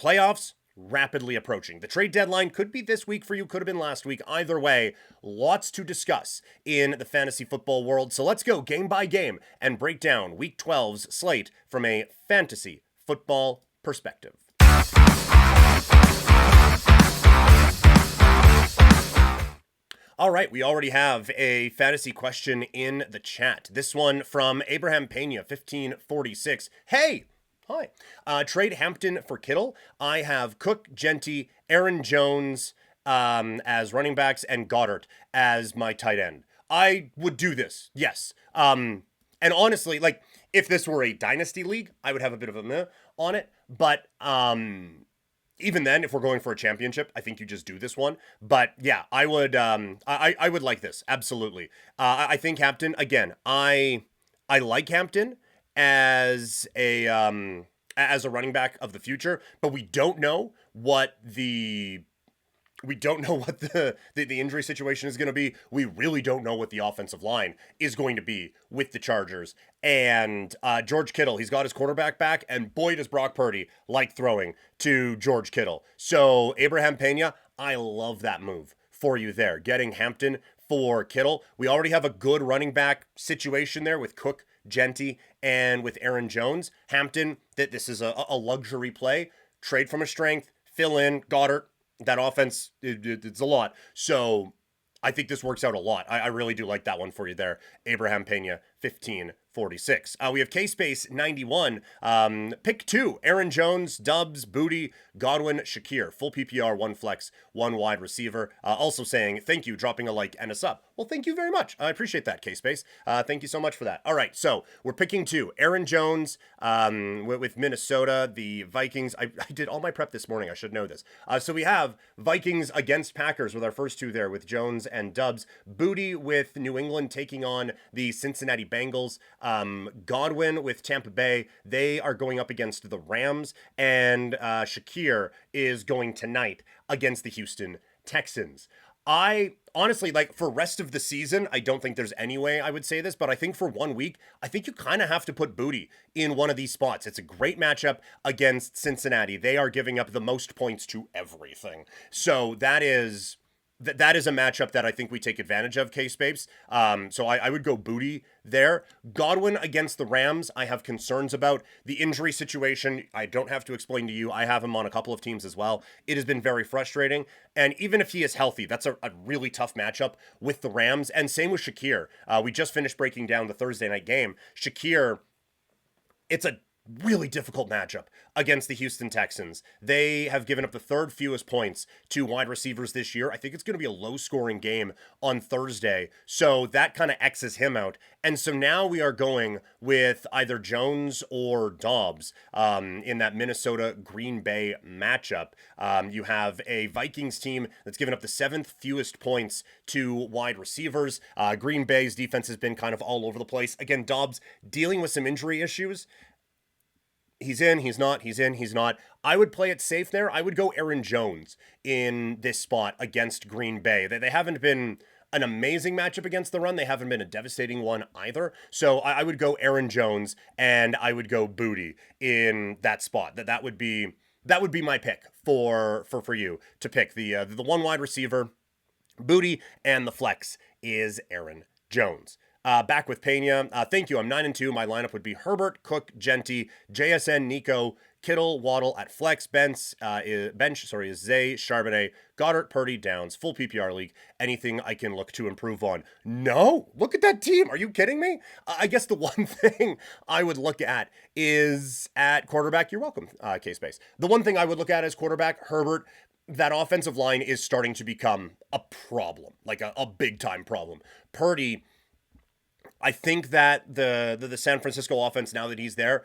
Playoffs rapidly approaching. The trade deadline could be this week for you, could have been last week. Either way, lots to discuss in the fantasy football world. So let's go game by game and break down Week 12's slate from a fantasy football perspective. All right, we already have a fantasy question in the chat. This one from Abraham Pena, 1546. Hey! Hi. Trade Hampton for Kittle. I have Cook, Genty, Aaron Jones as running backs, and Goddard as my tight end. I would do this, yes. And honestly, like, if this were a dynasty league, I would have a bit of a meh on it. But even then, if we're going for a championship, I think you just do this one. But yeah, I would I would like this, absolutely. I think Hampton, again, I like Hampton as a running back of the future, but we don't know what the injury situation is going to be. We really don't know what the offensive line is going to be with the Chargers. And George Kittle, he's got his quarterback back, and boy, does Brock Purdy like throwing to George Kittle. So Abraham Pena, I love that move for you there, getting Hampton for Kittle. We already have a good running back situation there with Cook, Genty, and with Aaron Jones. Hampton, that this is a luxury play. Trade from a strength, fill in, Goddard. That offense, it's a lot. So I think this works out a lot. I really do like that one for you there. Abraham Pena, 1546. We have K-Space 91. Pick 2. Aaron Jones, Dubs, Booty, Godwin, Shakir. Full PPR, 1 flex, 1 wide receiver. Also saying, thank you, dropping a like and a sub. Well, thank you very much. I appreciate that, K-Space. Thank you so much for that. All right, so we're picking 2. Aaron Jones with Minnesota, the Vikings. I did all my prep this morning. I should know this. So we have Vikings against Packers with our first 2 there with Jones and Dubs. Booty with New England taking on the Cincinnati Bengals. Godwin with Tampa Bay. They are going up against the Rams. And Shakir is going tonight against the Houston Texans. I honestly, like, for rest of the season, I don't think there's any way I would say this, but I think for 1 week, I think you kind of have to put Booty in one of these spots. It's a great matchup against Cincinnati. They are giving up the most points to everything. So that is a matchup that I think we take advantage of, K-Spapes. So I would go Booty there. Godwin against the Rams, I have concerns about. The injury situation, I don't have to explain to you. I have him on a couple of teams as well. It has been very frustrating. And even if he is healthy, that's a really tough matchup with the Rams. And same with Shakir. We just finished breaking down the Thursday night game. Shakir, it's a really difficult matchup against the Houston Texans. They have given up the 3rd fewest points to wide receivers this year. I think it's going to be a low-scoring game on Thursday, so that kind of X's him out. And so now we are going with either Jones or Dobbs in that Minnesota-Green Bay matchup. You have a Vikings team that's given up the 7th fewest points to wide receivers. Green Bay's defense has been kind of all over the place. Again, Dobbs dealing with some injury issues. He's in, he's not, he's in, he's not. I would play it safe there. I would go Aaron Jones in this spot against Green Bay. They haven't been an amazing matchup against the run. They haven't been a devastating one either. So I would go Aaron Jones and I would go Booty in that spot. That would be my pick for you to pick. The 1 wide receiver, Booty, and the flex is Aaron Jones. Back with Pena. Thank you. I'm 9-2. My lineup would be Herbert, Cook, Genty, JSN, Nico, Kittle, Waddle at flex, bench, is Zay, Charbonnet, Goddard, Purdy, Downs, full PPR league. Anything I can look to improve on? No. Look at that team. Are you kidding me? I guess the one thing I would look at is at quarterback. You're welcome, K-Space. The one thing I would look at is quarterback, Herbert. That offensive line is starting to become a problem, like a big-time problem. Purdy, I think that the San Francisco offense, now that he's there,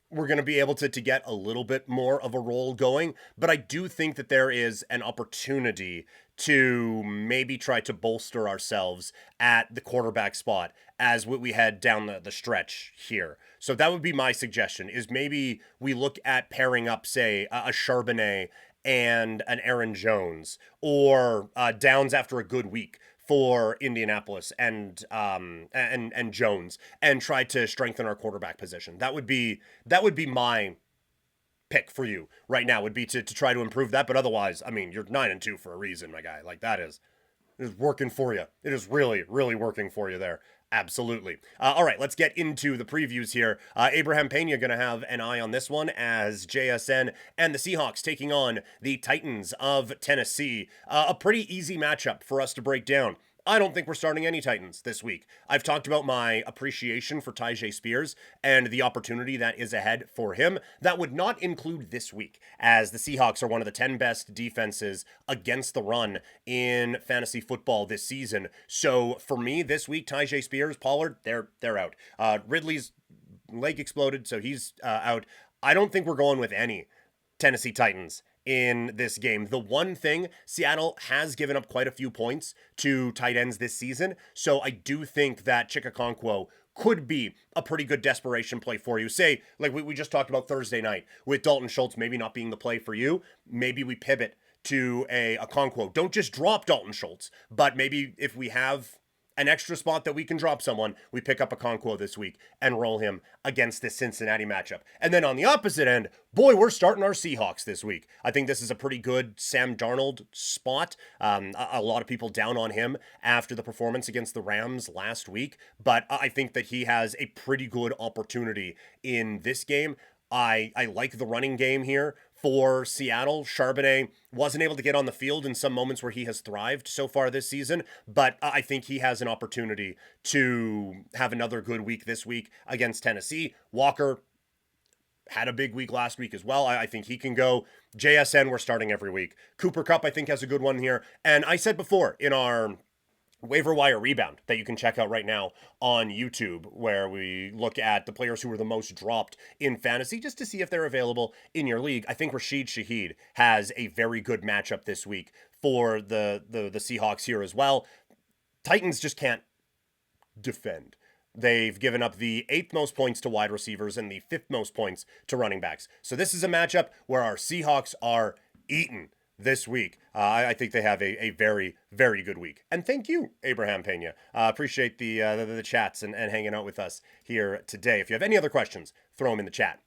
we're going to be able to get a little bit more of a roll going. But I do think that there is an opportunity to maybe try to bolster ourselves at the quarterback spot as we head down the stretch here. So that would be my suggestion, is maybe we look at pairing up, say, a Charbonnet and an Aaron Jones, or Downs after a good week for Indianapolis and Jones, and try to strengthen our quarterback position. That would be my pick for you right now would be to try to improve that. But otherwise, I mean, you're 9-2 for a reason, my guy. Like that is working for you. It is really, really working for you there. Absolutely. All right, let's get into the previews here. Abraham Pena going to have an eye on this one as JSN and the Seahawks taking on the Titans of Tennessee. A pretty easy matchup for us to break down. I don't think we're starting any Titans this week. I've talked about my appreciation for Tyjae Spears and the opportunity that is ahead for him. That would not include this week, as the Seahawks are one of the 10 best defenses against the run in fantasy football this season. So for me, this week, Tyjae Spears, Pollard, they're out. Ridley's leg exploded, so he's out. I don't think we're going with any Tennessee Titans in this game. The one thing, Seattle has given up quite a few points to tight ends this season, so I do think that Chikakonkwo could be a pretty good desperation play for you. Say, like we just talked about Thursday night, with Dalton Schultz maybe not being the play for you, maybe we pivot to a Okonkwo. Don't just drop Dalton Schultz, but maybe if we have an extra spot that we can drop someone, we pick up Okonkwo this week and roll him against this Cincinnati matchup. And then on the opposite end, boy, we're starting our Seahawks this week. I think this is a pretty good Sam Darnold spot. A lot of people down on him after the performance against the Rams last week, but I think that he has a pretty good opportunity in this game. I like the running game here for Seattle. Charbonnet wasn't able to get on the field in some moments where he has thrived so far this season, but I think he has an opportunity to have another good week this week against Tennessee. Walker had a big week last week as well. I think he can go. JSN, we're starting every week. Cooper Kupp, I think, has a good one here. And I said before in our waiver wire rebound that you can check out right now on YouTube, where we look at the players who were the most dropped in fantasy just to see if they're available in your league. I think Rashid Shaheed has a very good matchup this week for the Seahawks here as well. Titans just can't defend. They've given up the 8th most points to wide receivers and the 5th most points to running backs. So this is a matchup where our Seahawks are eaten this week. I think they have a very, very good week. And thank you, Abraham Pena. Appreciate the chats and hanging out with us here today. If you have any other questions, throw them in the chat.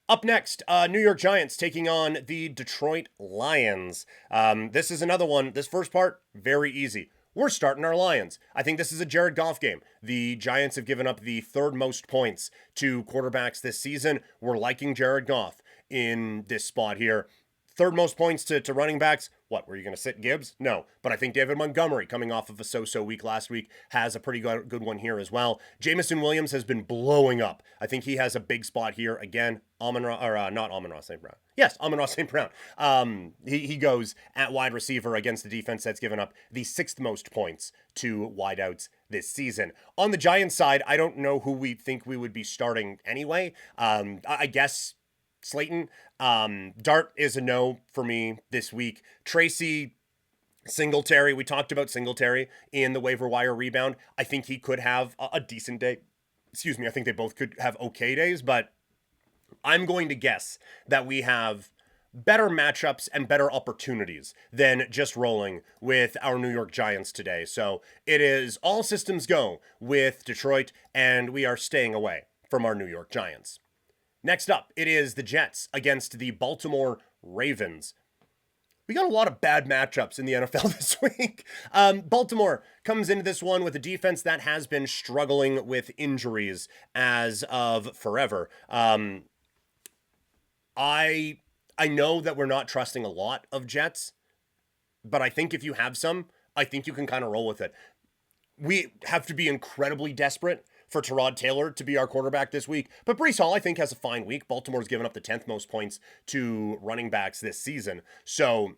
Up next, New York Giants taking on the Detroit Lions. This is another one. This first part, very easy. We're starting our Lions. I think this is a Jared Goff game. The Giants have given up the 3rd most points to quarterbacks this season. We're liking Jared Goff in this spot here. 3rd most points to running backs. What, were you going to sit Gibbs? No. But I think David Montgomery, coming off of a so-so week last week, has a pretty good one here as well. Jamison Williams has been blowing up. I think he has a big spot here. Again, not Amon-Ra St. Brown. Yes, Amon-Ra St. Brown. He goes at wide receiver against the defense that's given up the 6th most points to wideouts this season. On the Giants side, I don't know who we think we would be starting anyway. I guess Slayton. Dart is a no for me this week. Tracy, Singletary, we talked about Singletary in the waiver wire rebound. I think he could have a decent day. Excuse me, I think they both could have okay days, but I'm going to guess that we have better matchups and better opportunities than just rolling with our New York Giants today. So it is all systems go with Detroit, and we are staying away from our New York Giants. Next up, it is the Jets against the Baltimore Ravens. We got a lot of bad matchups in the NFL this week. Baltimore comes into this one with a defense that has been struggling with injuries as of forever. I know that we're not trusting a lot of Jets, but I think if you have some, I think you can kind of roll with it. We have to be incredibly desperate for Tyrod Taylor to be our quarterback this week. But Breece Hall, I think, has a fine week. Baltimore's given up the 10th most points to running backs this season. So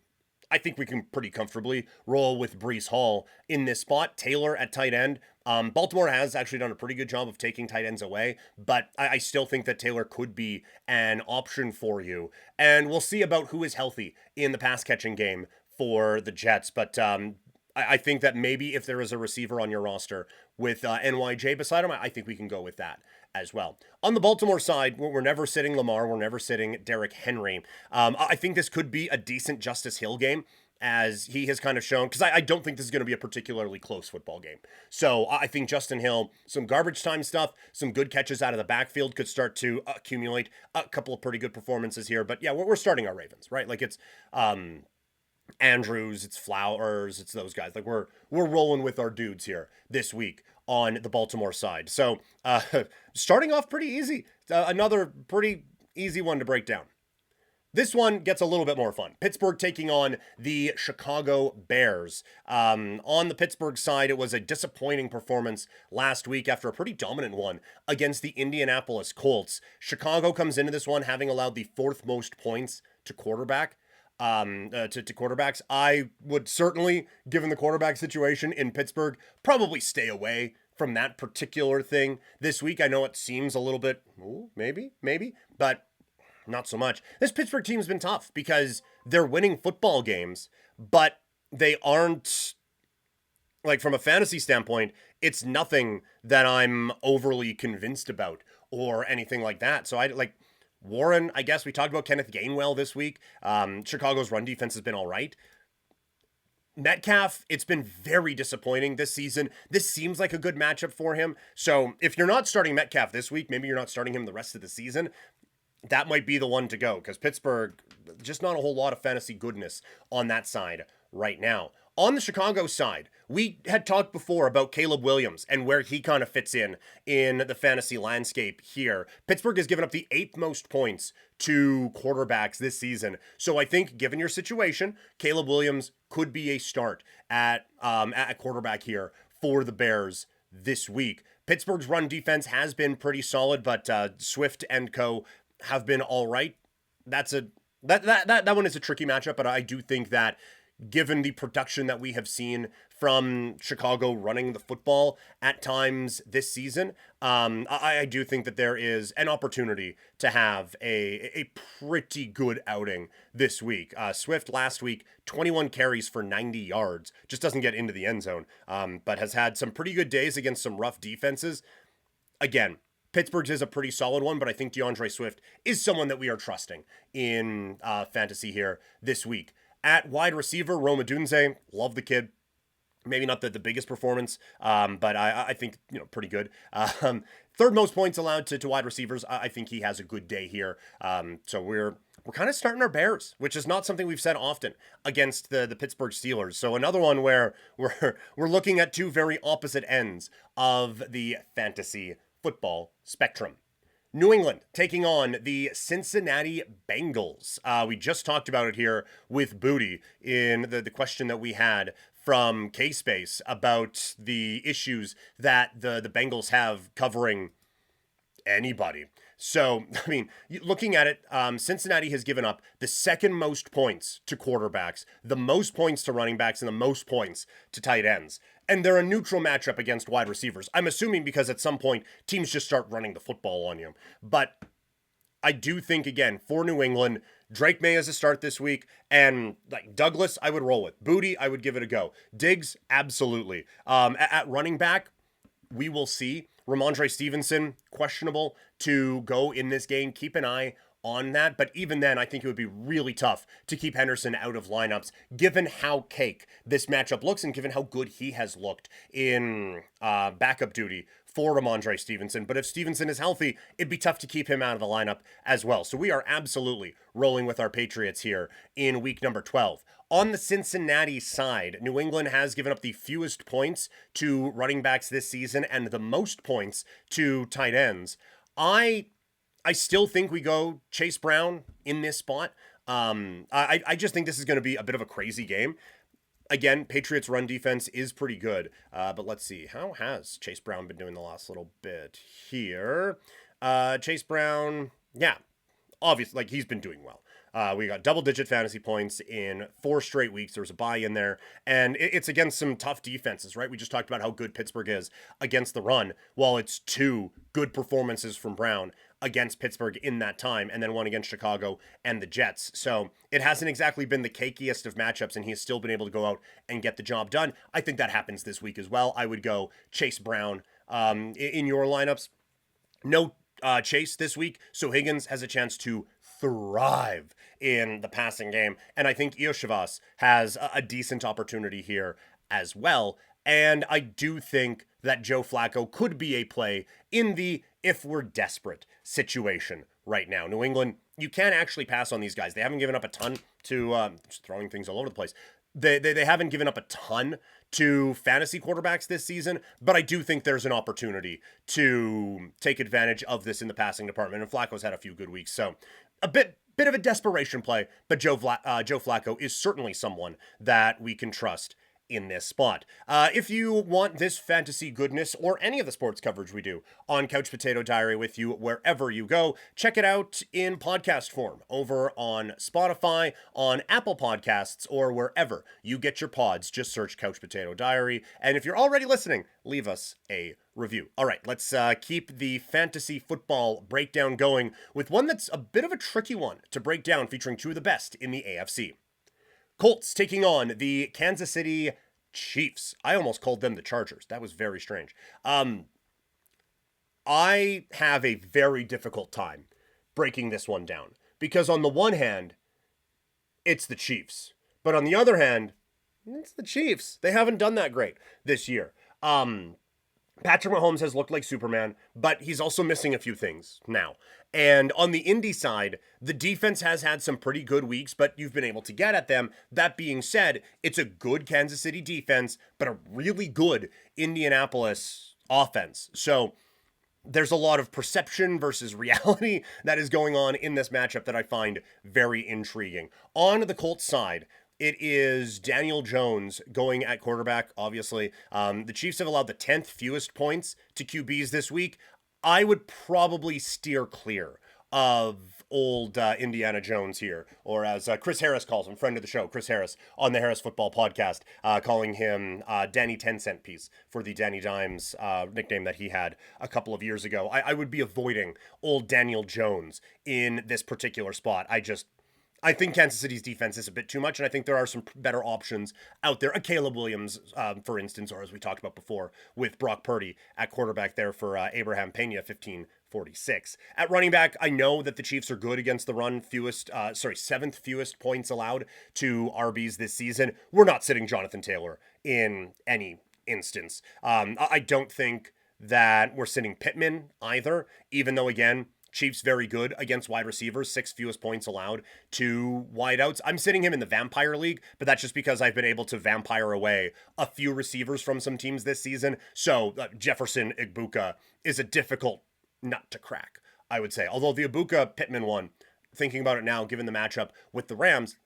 I think we can pretty comfortably roll with Breece Hall in this spot. Taylor at tight end. Baltimore has actually done a pretty good job of taking tight ends away, but I still think that Taylor could be an option for you. And we'll see about who is healthy in the pass-catching game for the Jets. But I think that maybe if there is a receiver on your roster with NYJ beside him, I think we can go with that as well. On the Baltimore side, we're never sitting Lamar. We're never sitting Derrick Henry. I think this could be a decent Justice Hill game. as he has kind of shown, because I don't think this is going to be a particularly close football game. So I think Justin Hill, some garbage time stuff, some good catches out of the backfield could start to accumulate a couple of pretty good performances here. But yeah, we're starting our Ravens, right? Like it's Andrews, it's Flowers, it's those guys. Like we're rolling with our dudes here this week on the Baltimore side. So starting off pretty easy. Another pretty easy one to break down. This one gets a little bit more fun. Pittsburgh taking on the Chicago Bears. On the Pittsburgh side, it was a disappointing performance last week after a pretty dominant one against the Indianapolis Colts. Chicago comes into this one having allowed the fourth most points to quarterback. To quarterbacks. I would certainly, given the quarterback situation in Pittsburgh, probably stay away from that particular thing this week. I know it seems a little bit, maybe, but not so much. This Pittsburgh team's been tough because they're winning football games, but they aren't, like from a fantasy standpoint, it's nothing that I'm overly convinced about or anything like that. So I like Warren, I guess we talked about Kenneth Gainwell this week. Chicago's run defense has been all right. Metcalf, it's been very disappointing this season. This seems like a good matchup for him. So if you're not starting Metcalf this week, maybe you're not starting him the rest of the season. That might be the one to go because Pittsburgh, just not a whole lot of fantasy goodness on that side right now. On the Chicago side, we had talked before about Caleb Williams and where he kind of fits in the fantasy landscape here. Pittsburgh has given up the 8th most points to quarterbacks this season. So I think, given your situation, Caleb Williams could be a start at quarterback here for the Bears this week. Pittsburgh's run defense has been pretty solid, but Swift and co have been all right. That one is a tricky matchup, but I do think that given the production that we have seen from Chicago running the football at times this season, I do think that there is an opportunity to have a pretty good outing this week. Swift last week, 21 carries for 90 yards, just doesn't get into the end zone, but has had some pretty good days against some rough defenses. Again, Pittsburgh's is a pretty solid one, but I think DeAndre Swift is someone that we are trusting in fantasy here this week. At wide receiver, Rome Odunze, love the kid. Maybe not the biggest performance, but I think, pretty good. Third most points allowed to wide receivers. I think he has a good day here. So we're kind of starting our Bears, which is not something we've said often against the Pittsburgh Steelers. So another one where we're looking at two very opposite ends of the fantasy football spectrum. New England taking on the Cincinnati Bengals. We just talked about it here with Booty in the question that we had from K-Space about the issues that the Bengals have covering anybody. So, I mean, looking at it, Cincinnati has given up the second most points to quarterbacks, the most points to running backs, and the most points to tight ends. And they're a neutral matchup against wide receivers. I'm assuming because at some point, teams just start running the football on you. But I do think, again, for New England, Drake May as a start this week, and like Douglas, I would roll with. Booty, I would give it a go. Diggs, absolutely. At running back, we will see. Ramondre Stevenson, questionable to go in this game. Keep an eye on that. But even then, I think it would be really tough to keep Henderson out of lineups, given how cake this matchup looks and given how good he has looked in backup duty for Ramondre Stevenson. But if Stevenson is healthy, it'd be tough to keep him out of the lineup as well. So we are absolutely rolling with our Patriots here in week number 12. On the Cincinnati side, New England has given up the fewest points to running backs this season and the most points to tight ends. I still think we go Chase Brown in this spot. I just think this is going to be a bit of a crazy game. Again, Patriots run defense is pretty good. But let's see. How has Chase Brown been doing the last little bit here? Chase Brown, yeah, obviously, like he's been doing well. We got double-digit fantasy points in 4 straight weeks. There was a bye in there. And it's against some tough defenses, right? We just talked about how good Pittsburgh is against the run, while it's 2 good performances from Brown against Pittsburgh in that time, and then one against Chicago and the Jets. So it hasn't exactly been the cakiest of matchups, and he's still been able to go out and get the job done. I think that happens this week as well. I would go Chase Brown in your lineups. No Chase this week, so Higgins has a chance to thrive in the passing game. And I think Iosivas has a decent opportunity here as well. And I do think that Joe Flacco could be a play in the if we're desperate situation right now. New England, you can't actually pass on these guys. They haven't given up a ton to just throwing things all over the place. They haven't given up a ton to fantasy quarterbacks this season, but I do think there's an opportunity to take advantage of this in the passing department. And Flacco's had a few good weeks, so a bit of a desperation play. But Joe Flacco is certainly someone that we can trust in this spot. If you want this fantasy goodness or any of the sports coverage we do on Couch Potato Diary with you wherever you go, check it out in podcast form over on Spotify, on Apple Podcasts, or wherever you get your pods. Just search Couch Potato Diary. And if you're already listening, leave us a review. All right, let's keep the fantasy football breakdown going with one that's a bit of a tricky one to break down, featuring two of the best in the AFC. Colts taking on the Kansas City Chiefs. I almost called them the Chargers. That was very strange. I have a very difficult time breaking this one down because on the one hand, it's the Chiefs. But on the other hand, it's the Chiefs. They haven't done that great this year. Patrick Mahomes has looked like Superman, but he's also missing a few things now. And on the Indy side, the defense has had some pretty good weeks, but you've been able to get at them. That being said, it's a good Kansas City defense, but a really good Indianapolis offense. So there's a lot of perception versus reality that is going on in this matchup that I find very intriguing. On the Colts side, it is Daniel Jones going at quarterback, obviously. The Chiefs have allowed the 10th fewest points to QBs this week. I would probably steer clear of old Indiana Jones here, or as Chris Harris calls him, friend of the show, Chris Harris, on the Harris Football Podcast, calling him Danny 10-cent piece for the Danny Dimes nickname that he had a couple of years ago. I would be avoiding old Daniel Jones in this particular spot. I think Kansas City's defense is a bit too much, and I think there are some better options out there. A Caleb Williams, for instance, or as we talked about before, with Brock Purdy at quarterback there for Abraham Pena, 1546. At running back, I know that the Chiefs are good against the run, seventh fewest points allowed to RBs this season. We're not sitting Jonathan Taylor in any instance. I don't think that we're sitting Pittman either, even though, again, Chiefs very good against wide receivers, 6th fewest points allowed to wideouts. I'm sitting him in the Vampire League, but that's just because I've been able to vampire away a few receivers from some teams this season. So Jefferson Igbuka is a difficult nut to crack, I would say. Although the Igbuka-Pittman one, thinking about it now, given the matchup with the Rams,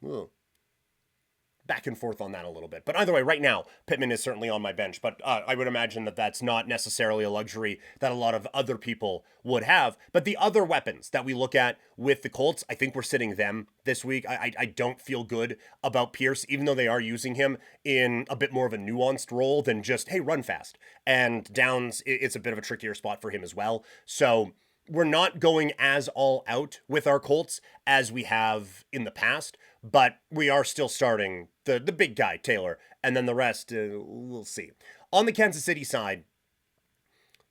back and forth on that a little bit. But either way, right now, Pittman is certainly on my bench. But I would imagine that that's not necessarily a luxury that a lot of other people would have. But the other weapons that we look at with the Colts, I think we're sitting them this week. I don't feel good about Pierce, even though they are using him in a bit more of a nuanced role than just, hey, run fast. And downs, it's a bit of a trickier spot for him as well. So we're not going as all out with our Colts as we have in the past, but we are still starting the big guy, Taylor, and then the rest, we'll see. On the Kansas City side,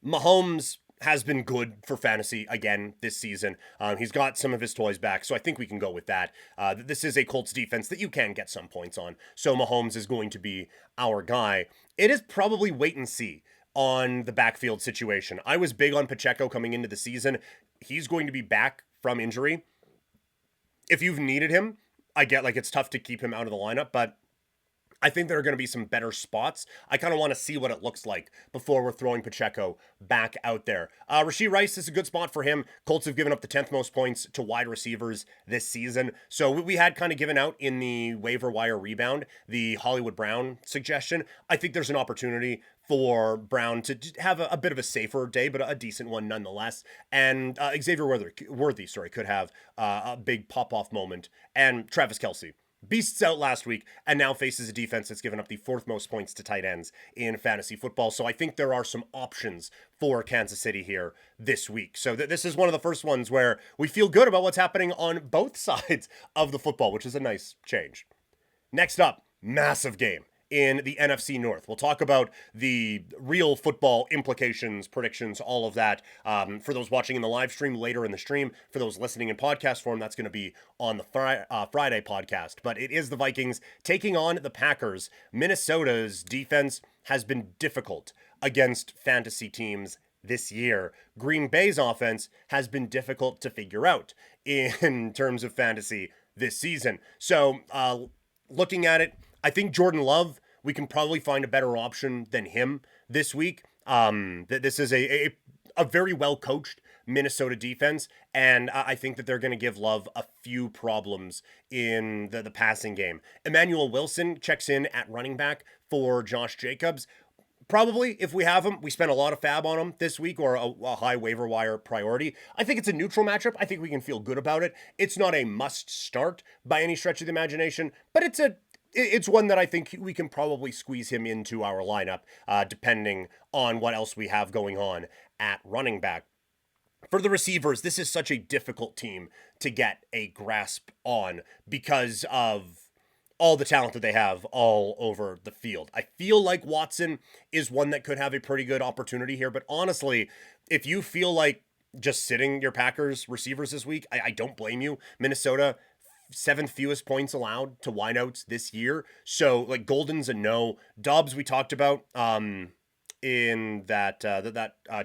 Mahomes has been good for fantasy again this season. He's got some of his toys back, so I think we can go with that. This is a Colts defense that you can get some points on, so Mahomes is going to be our guy. It is probably wait and see on the backfield situation. I was big on Pacheco coming into the season. He's going to be back from injury. If you've needed him, I get it's tough to keep him out of the lineup, but I think there are going to be some better spots. I kind of want to see what it looks like before we're throwing Pacheco back out there. Rashee Rice is a good spot for him. Colts have given up the 10th most points to wide receivers this season. So we had kind of given out in the waiver wire rebound the Hollywood Brown suggestion. I think there's an opportunity for Brown to have a bit of a safer day, but a decent one nonetheless. And Xavier Worthy could have a big pop-off moment. And Travis Kelce beasts out last week and now faces a defense that's given up the 4th most points to tight ends in fantasy football. So I think there are some options for Kansas City here this week. So this is one of the first ones where we feel good about what's happening on both sides of the football, which is a nice change. Next up, massive game in the NFC North. We'll talk about the real football implications, predictions, all of that. For those watching in the live stream, later in the stream. For those listening in podcast form, that's going to be on the Friday podcast. But it is the Vikings taking on the Packers. Minnesota's defense has been difficult against fantasy teams this year. Green Bay's offense has been difficult to figure out in terms of fantasy this season. So, looking at it, I think Jordan Love, we can probably find a better option than him this week. This is a very well coached Minnesota defense, and I think that they're going to give Love a few problems in the passing game. Emmanuel Wilson checks in at running back for Josh Jacobs. Probably, if we have him, we spent a lot of fab on him this week, or a high waiver wire priority. I think it's a neutral matchup. I think we can feel good about it. It's not a must start by any stretch of the imagination, but it's one that I think we can probably squeeze him into our lineup, depending on what else we have going on at running back. For the receivers, this is such a difficult team to get a grasp on because of all the talent that they have all over the field. I feel like Watson is one that could have a pretty good opportunity here, but honestly, if you feel like just sitting your Packers receivers this week, I don't blame you. Minnesota, 7th fewest points allowed to wideouts this year. So, like, Golden's a no. Dobbs, we talked about in that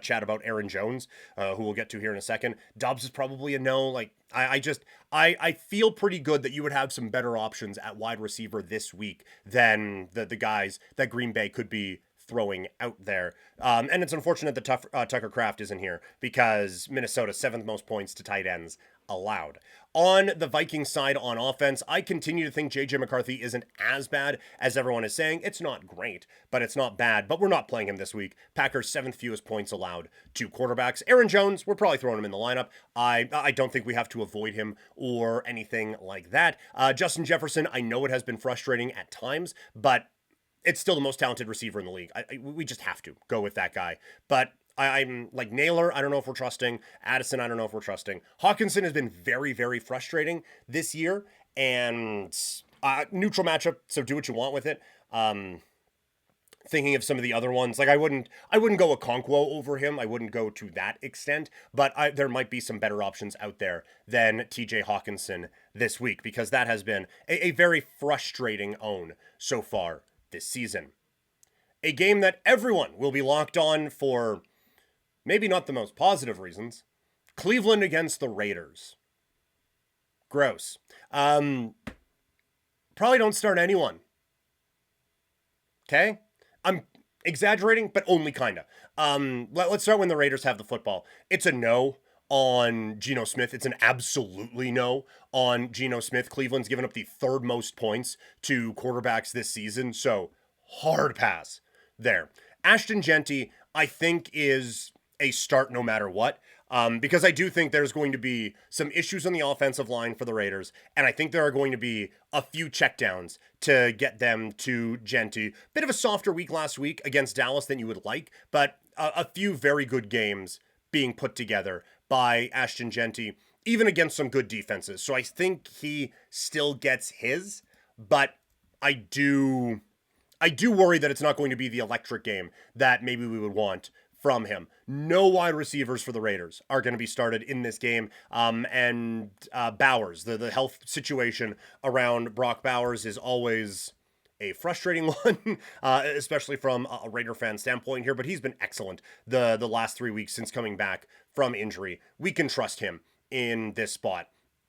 chat about Aaron Jones, who we'll get to here in a second. Dobbs is probably a no. Like, I feel pretty good that you would have some better options at wide receiver this week than the guys that Green Bay could be throwing out there. And it's unfortunate that Tucker Kraft isn't here because Minnesota 7th most points to tight ends allowed. On the Vikings side on offense, I continue to think J.J. McCarthy isn't as bad as everyone is saying. It's not great, but it's not bad. But we're not playing him this week. Packers 7th fewest points allowed to quarterbacks. Aaron Jones, we're probably throwing him in the lineup. I don't think we have to avoid him or anything like that. Justin Jefferson, I know it has been frustrating at times, but it's still the most talented receiver in the league. We just have to go with that guy. But I'm like Naylor, I don't know if we're trusting. Addison, I don't know if we're trusting. Hawkinson has been very, very frustrating this year. And neutral matchup, so do what you want with it. Thinking of some of the other ones, like I wouldn't go Okonkwo over him. I wouldn't go to that extent. But there might be some better options out there than TJ Hawkinson this week, because that has been a very frustrating own so far this season. A game that everyone will be locked on for maybe not the most positive reasons. Cleveland against the Raiders. Gross. Probably don't start anyone. Okay? I'm exaggerating, but only kinda. Let's start when the Raiders have the football. It's a no on Geno Smith. It's an absolutely no on Geno Smith. Cleveland's given up the 3rd most points to quarterbacks this season, so hard pass there. Ashton Genty, I think, is a start no matter what, because I do think there's going to be some issues on the offensive line for the Raiders, and I think there are going to be a few checkdowns to get them to Genty. Bit of a softer week last week against Dallas than you would like, but a few very good games being put together by Ashton Genty, even against some good defenses. So I think he still gets his, but I do worry that it's not going to be the electric game that maybe we would want from him. No wide receivers for the Raiders are going to be started in this game. And Bowers, the health situation around Brock Bowers is always a frustrating one, especially from a Raider fan standpoint here, but he's been excellent the last 3 weeks since coming back from injury. We can trust him in this spot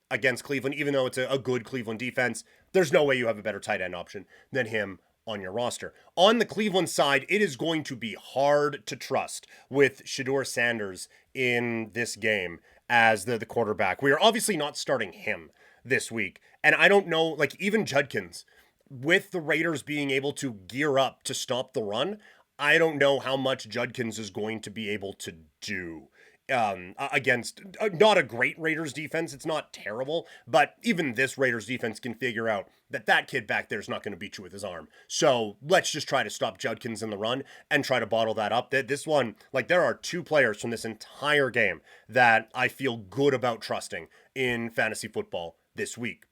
against Cleveland, even though it's a good Cleveland defense. There's no way you have a better tight end option than him on your roster. On the Cleveland side, it is going to be hard to trust with Shedeur Sanders in this game as the quarterback. We are obviously not starting him this week. And I don't know, like even Judkins, with the Raiders being able to gear up to stop the run, I don't know how much Judkins is going to be able to do against not a great Raiders defense. It's not terrible, but even this Raiders defense can figure out that kid back there is not going to beat you with his arm. So let's just try to stop Judkins in the run and try to bottle that up. This one, like there are 2 players from this entire game that I feel good about trusting in fantasy football this week.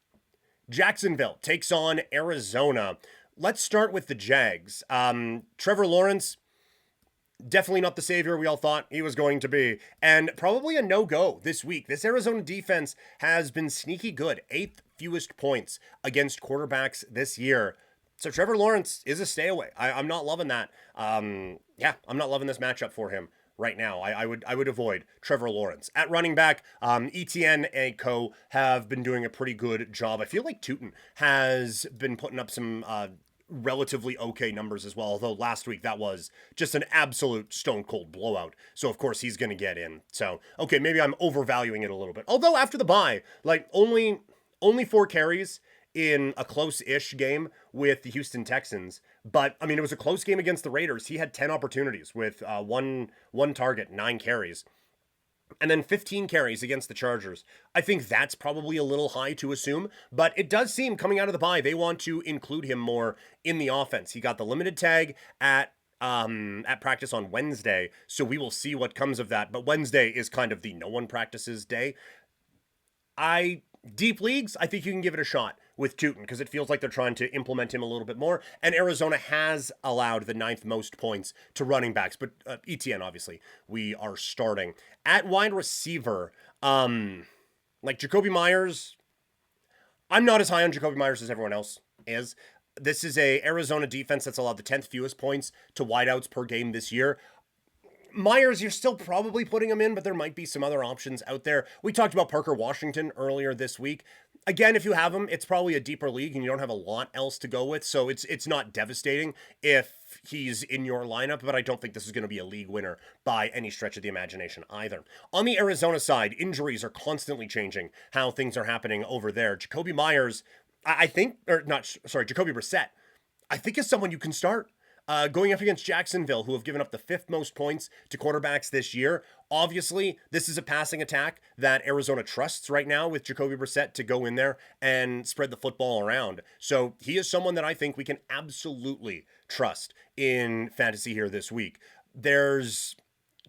Jacksonville takes on Arizona. let's start with the Jags. Trevor Lawrence, definitely not the savior we all thought he was going to be, and probably a no-go this week. This Arizona defense has been sneaky good, 8th fewest points against quarterbacks this year. So Trevor Lawrence is a stay away. I'm not loving that. Yeah, I'm not loving this matchup for him right now. I would avoid Trevor Lawrence. At running back, Etienne and co have been doing a pretty good job. I feel like Tootin has been putting up some relatively okay numbers as well, although last week that was just an absolute stone cold blowout. So of course he's going to get in. So okay, maybe I'm overvaluing it a little bit. Although after the bye, like only 4 carries in a close-ish game with the Houston Texans. But I mean, it was a close game against the Raiders. He had 10 opportunities with one target, 9 carries. And then 15 carries against the Chargers. I think that's probably a little high to assume, but it does seem coming out of the bye, they want to include him more in the offense. He got the limited tag at practice on Wednesday, so we will see what comes of that. But Wednesday is kind of the no one practices day. Deep leagues, I think you can give it a shot with Tootin because it feels like they're trying to implement him a little bit more. And Arizona has allowed the 9th most points to running backs, but Etienne, obviously, we are starting. At wide receiver, like Jacoby Myers, I'm not as high on Jacoby Myers as everyone else is. This is a Arizona defense that's allowed the 10th fewest points to wideouts per game this year. Myers, you're still probably putting him in, but there might be some other options out there. We talked about Parker Washington earlier this week. Again, if you have him, it's probably a deeper league and you don't have a lot else to go with, so it's not devastating if he's in your lineup, but I don't think this is going to be a league winner by any stretch of the imagination either. On the Arizona side, injuries are constantly changing how things are happening over there. Jacoby Myers, Jacoby Brissett, I think is someone you can start. Going up against Jacksonville, who have given up the 5th most points to quarterbacks this year. Obviously, this is a passing attack that Arizona trusts right now with Jacoby Brissett to go in there and spread the football around. So he is someone that I think we can absolutely trust in fantasy here this week. There's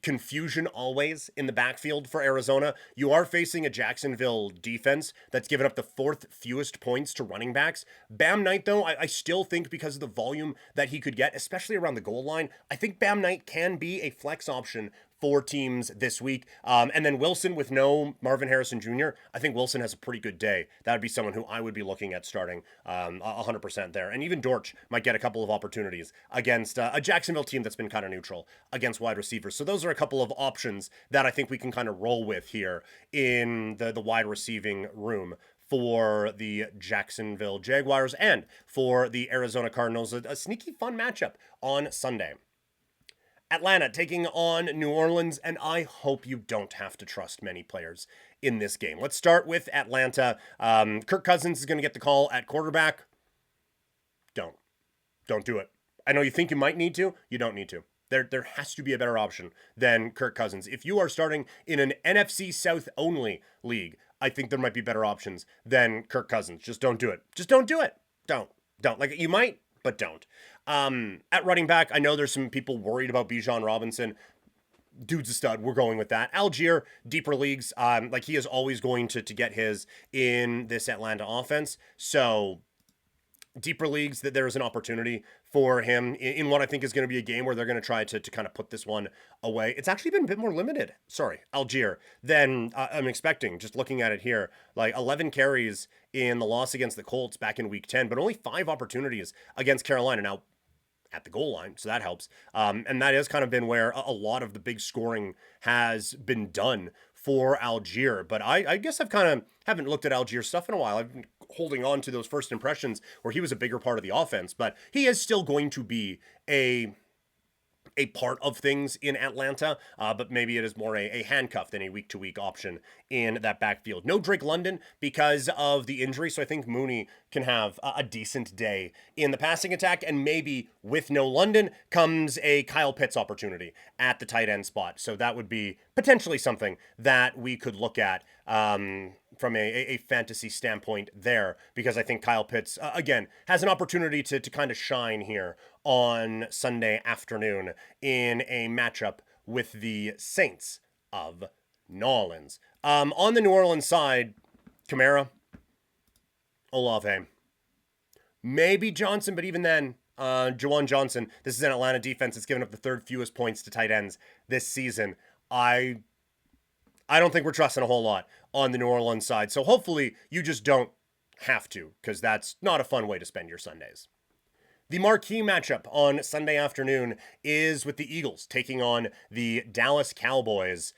confusion always in the backfield for Arizona. You are facing a Jacksonville defense that's given up the 4th fewest points to running backs. Bam Knight, though, I still think because of the volume that he could get, especially around the goal line, I think Bam Knight can be a flex option for teams this week. And then Wilson with no Marvin Harrison Jr., I think Wilson has a pretty good day. That would be someone who I would be looking at starting 100% there. And even Dortch might get a couple of opportunities against a Jacksonville team that's been kind of neutral against wide receivers. So those are a couple of options that I think we can kind of roll with here in the wide receiving room for the Jacksonville Jaguars and for the Arizona Cardinals. A sneaky fun matchup on Sunday. Atlanta taking on New Orleans, and I hope you don't have to trust many players in this game. Let's start with Atlanta. Kirk Cousins is going to get the call at quarterback. Don't do it. I know you think you might need to. You don't need to. There has to be a better option than Kirk Cousins. If you are starting in an NFC South only league, I think there might be better options than Kirk Cousins. Just don't do it. Just don't do it. Don't. Like, you might, but don't. At running back, I know there's some people worried about Bijan Robinson. Dude's a stud. We're going with that. Algier, deeper leagues, like he is always going to get his in this Atlanta offense. So deeper leagues, that there is an opportunity for him in what I think is going to be a game where they're going to try to kind of put this one away. It's actually been a bit more limited, Algier, than I'm expecting. Just looking at it here, like 11 carries in the loss against the Colts back in week 10, but only 5 opportunities against Carolina. Now, at the goal line, so that helps. And that has kind of been where a lot of the big scoring has been done for Algier. But I guess I've kind of haven't looked at Algier's stuff in a while. I've been holding on to those first impressions where he was a bigger part of the offense, but he is still going to be a part of things in Atlanta, but maybe it is more a handcuff than a week-to-week option in that backfield. No Drake London because of the injury, so I think Mooney can have a decent day in the passing attack, and maybe with no London comes a Kyle Pitts opportunity at the tight end spot. So that would be potentially something that we could look at from a fantasy standpoint there, because I think Kyle Pitts, again, has an opportunity to kind of shine here on Sunday afternoon in a matchup with the Saints of New Orleans. On the New Orleans side, Kamara, Olave, Maybe Johnson, but even then, Jawan Johnson, this is an Atlanta defense that's given up the third fewest points to tight ends this season. I don't think we're trusting a whole lot on the New Orleans side. So hopefully you just don't have to, because that's not a fun way to spend your Sundays. The marquee matchup on Sunday afternoon is with the Eagles taking on the Dallas Cowboys.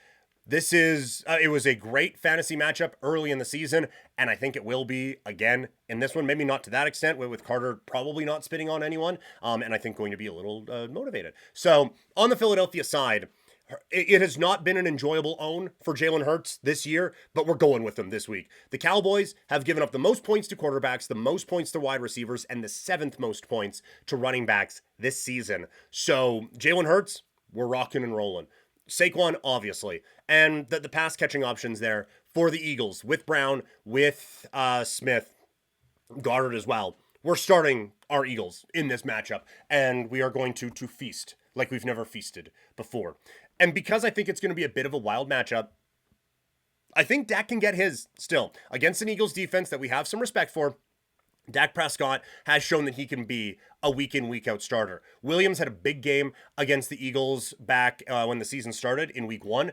It was a great fantasy matchup early in the season, and I think it will be again in this one. Maybe not to that extent, with Carter probably not spitting on anyone, and I think going to be a little motivated. So on the Philadelphia side, it has not been an enjoyable own for Jalen Hurts this year, but we're going with them this week. The Cowboys have given up the most points to quarterbacks, the most points to wide receivers, and the 7th most points to running backs this season. So Jalen Hurts, we're rocking and rolling. Saquon, obviously. And the pass catching options there for the Eagles with Brown, with Smith, Goddard as well. We're starting our Eagles in this matchup, and we are going to feast like we've never feasted before. And because I think it's going to be a bit of a wild matchup, I think Dak can get his still against an Eagles defense that we have some respect for. Dak Prescott has shown that he can be a week in, week out starter. Williams had a big game against the Eagles back when the season started in week 1.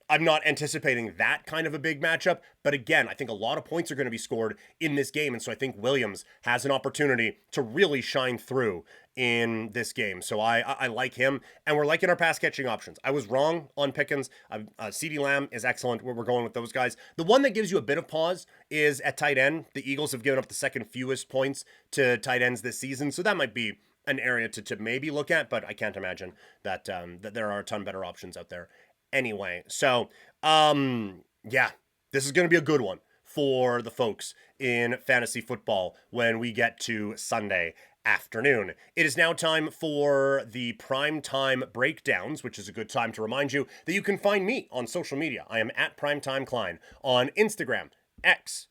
I'm not anticipating that kind of a big matchup, but again, I think a lot of points are going to be scored in this game, and so I think Williams has an opportunity to really shine through in this game. So I like him, and we're liking our pass catching options. I was wrong on Pickens. CeeDee Lamb is excellent. We're going with those guys. The one that gives you a bit of pause is at tight end. The Eagles have given up the 2nd fewest points to tight ends this season, so that might be an area to maybe look at, but I can't imagine that there are a ton better options out there. Anyway, so, yeah, this is going to be a good one for the folks in fantasy football when we get to Sunday afternoon. It is now time for the primetime breakdowns, which is a good time to remind you that you can find me on social media. I am at PrimetimeKlein on Instagram, X,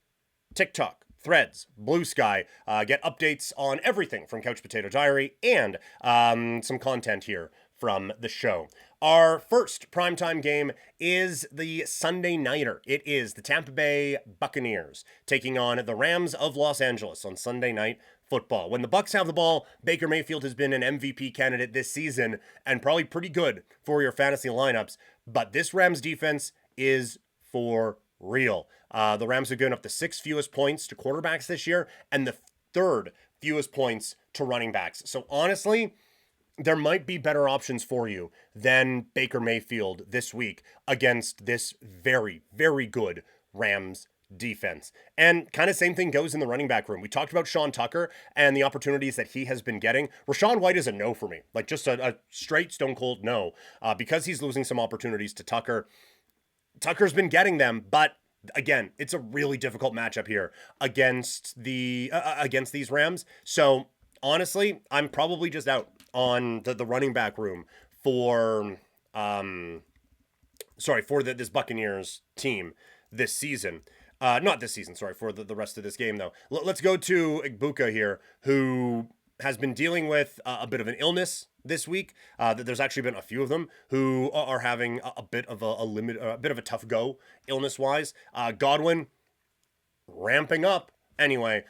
TikTok, Threads, Blue Sky. Get updates on everything from Couch Potato Diary and some content here from the show. Our first primetime game is the Sunday Nighter. It is the Tampa Bay Buccaneers taking on the Rams of Los Angeles on Sunday Night Football. When the Bucs have the ball, Baker Mayfield has been an MVP candidate this season and probably pretty good for your fantasy lineups, but this Rams defense is for real. The Rams have given up the 6th fewest points to quarterbacks this year and the 3rd fewest points to running backs. So honestly, there might be better options for you than Baker Mayfield this week against this very, very good Rams defense. And kind of same thing goes in the running back room. We talked about Sean Tucker and the opportunities that he has been getting. Rachaad White is a no for me, like just a straight stone cold no, because he's losing some opportunities to Tucker. Tucker's been getting them, but again, it's a really difficult matchup here against against these Rams. So honestly, I'm probably just out on the running back room for this Buccaneers team this season. Not this season, sorry, for the rest of this game, though. Let's go to Igbuka here, who has been dealing with a bit of an illness this week. There's actually been a few of them who are having a bit of a bit of a tough go illness-wise. Godwin ramping up. Anyway,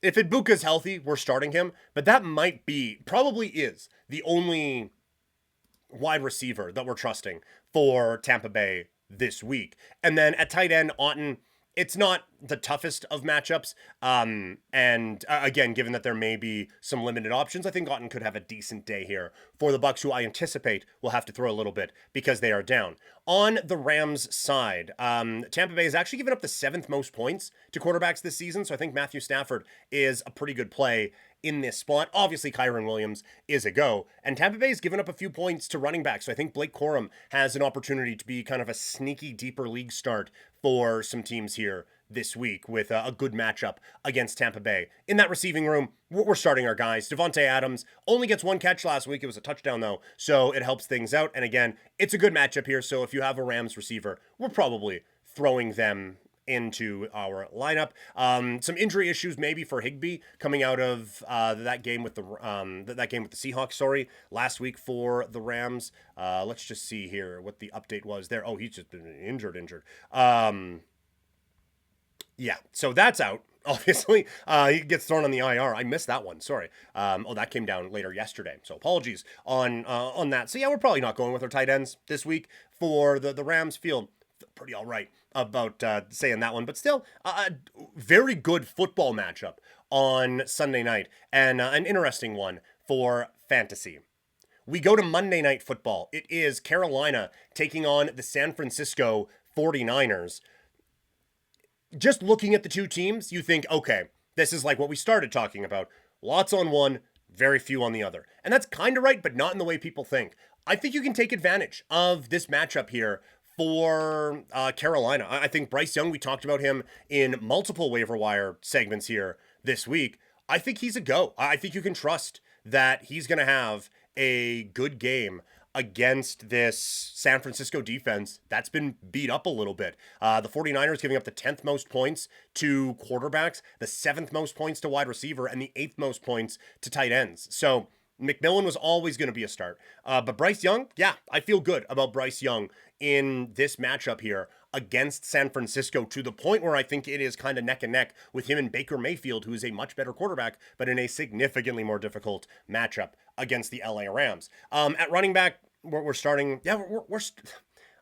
if Igbuka's healthy, we're starting him, but that probably is the only wide receiver that we're trusting for Tampa Bay this week. And then at tight end, Otton, it's not the toughest of matchups. Again, given that there may be some limited options, I think Otton could have a decent day here for the Bucs, who I anticipate will have to throw a little bit because they are down. On the Rams side, Tampa Bay has actually given up the 7th most points to quarterbacks this season, so I think Matthew Stafford is a pretty good play in this spot. Obviously, Kyren Williams is a go, and Tampa Bay's given up a few points to running backs, so I think Blake Corum has an opportunity to be kind of a sneaky deeper league start for some teams here this week with a good matchup against Tampa Bay. In that receiving room, we're starting our guys. Devontae Adams only gets 1 catch last week. It was a touchdown, though, so it helps things out. And again, it's a good matchup here, so if you have a Rams receiver, we're probably throwing them into our lineup. Some injury issues maybe for Higbee coming out of that game with the Seahawks, last week for the Rams. Let's just see here what the update was there. Oh, he's just been injured. Yeah, so that's out obviously. He gets thrown on the IR. I missed that one. Sorry. That came down later yesterday. So apologies on that. So yeah, we're probably not going with our tight ends this week for the Rams. Feel pretty all right about saying that one, but still a very good football matchup on Sunday night, and an interesting one for fantasy. We go to Monday Night Football. It is Carolina taking on the San Francisco 49ers. Just looking at the two teams, you think, okay, this is like what we started talking about. Lots on one, very few on the other. And that's kind of right, but not in the way people think. I think you can take advantage of this matchup here for Carolina. I think Bryce Young, we talked about him in multiple waiver wire segments here this week. I think he's a go. I think you can trust that he's going to have a good game against this San Francisco defense that's been beat up a little bit. The 49ers giving up the 10th most points to quarterbacks, the 7th most points to wide receiver, and the 8th most points to tight ends. So McMillan was always going to be a start. But Bryce Young, yeah, I feel good about Bryce Young in this matchup here against San Francisco, to the point where I think it is kind of neck and neck with him and Baker Mayfield, who is a much better quarterback, but in a significantly more difficult matchup against the LA Rams. At running back, we're starting. Yeah,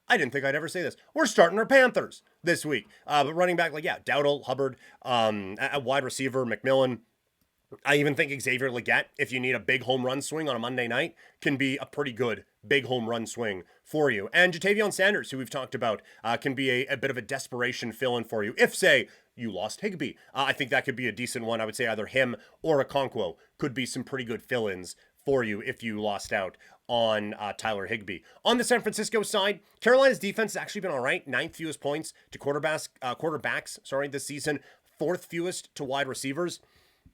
I didn't think I'd ever say this. We're starting our Panthers this week. But running back, Dowdle, Hubbard, at wide receiver, McMillan. I even think Xavier Legette, if you need a big home run swing on a Monday night, can be a pretty good big home run swing for you. And Jatavion Sanders, who we've talked about, can be a bit of a desperation fill-in for you. If, say, you lost Higbee, I think that could be a decent one. I would say either him or Okonkwo could be some pretty good fill-ins for you if you lost out on Tyler Higbee. On the San Francisco side, Carolina's defense has actually been all right. 9th fewest points to quarterbacks this season. 4th fewest to wide receivers.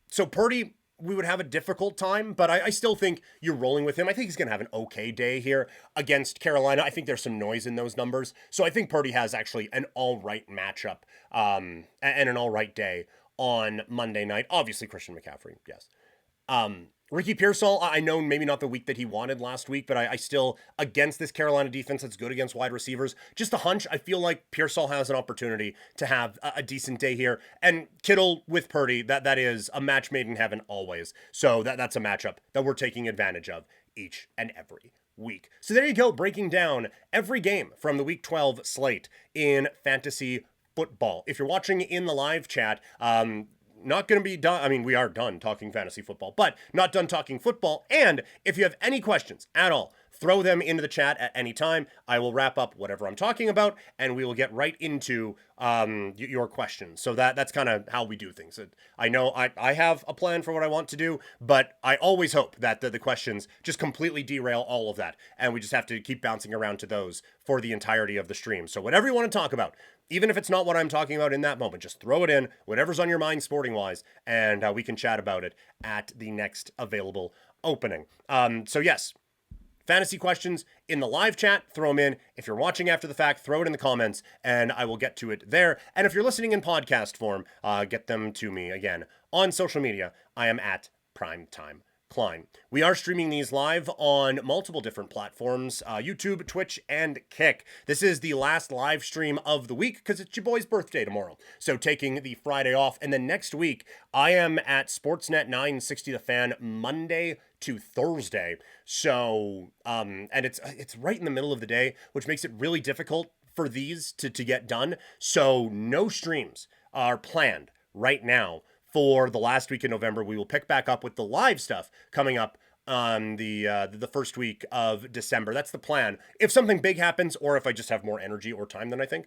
So Purdy, we would have a difficult time, but I still think you're rolling with him. I think he's going to have an okay day here against Carolina. I think there's some noise in those numbers. So I think Purdy has actually an all right matchup and an all right day on Monday night. Obviously, Christian McCaffrey, yes. Ricky Pearsall, I know maybe not the week that he wanted last week, but I still, against this Carolina defense that's good against wide receivers, just a hunch, I feel like Pearsall has an opportunity to have a decent day here. And Kittle with Purdy, that is a match made in heaven always. So that's a matchup that we're taking advantage of each and every week. So there you go, breaking down every game from the Week 12 slate in fantasy football. If you're watching in the live chat, not going to be done. I mean, we are done talking fantasy football, but not done talking football. And if you have any questions at all, throw them into the chat at any time. I will wrap up whatever I'm talking about, and we will get right into your questions. So that's kind of how we do things. I know I have a plan for what I want to do, but I always hope that the questions just completely derail all of that, and we just have to keep bouncing around to those for the entirety of the stream. So whatever you want to talk about, even if it's not what I'm talking about in that moment, just throw it in, whatever's on your mind sporting-wise, and we can chat about it at the next available opening. So yes, fantasy questions in the live chat, throw them in. If you're watching after the fact, throw it in the comments, and I will get to it there. And if you're listening in podcast form, get them to me again on social media. I am at Primetime Klein. We are streaming these live on multiple different platforms, YouTube, Twitch, and Kick. This is the last live stream of the week because it's your boy's birthday tomorrow. So taking the Friday off. And then next week, I am at Sportsnet 960 The Fan Monday to Thursday. So, and it's right in the middle of the day, which makes it really difficult for these to get done. So no streams are planned right now for the last week in November. We will pick back up with the live stuff coming up on the first week of December. That's the plan. If something big happens, or if I just have more energy or time than I think,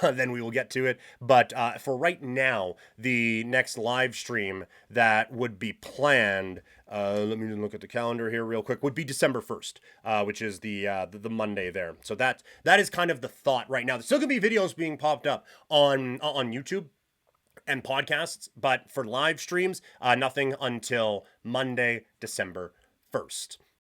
then we will get to it. But for right now, the next live stream that would be planned, let me look at the calendar here real quick, would be December 1st, which is the Monday there. So that is kind of the thought right now. There's still going to be videos being popped up on YouTube and podcasts, but for live streams, nothing until Monday, December 1st.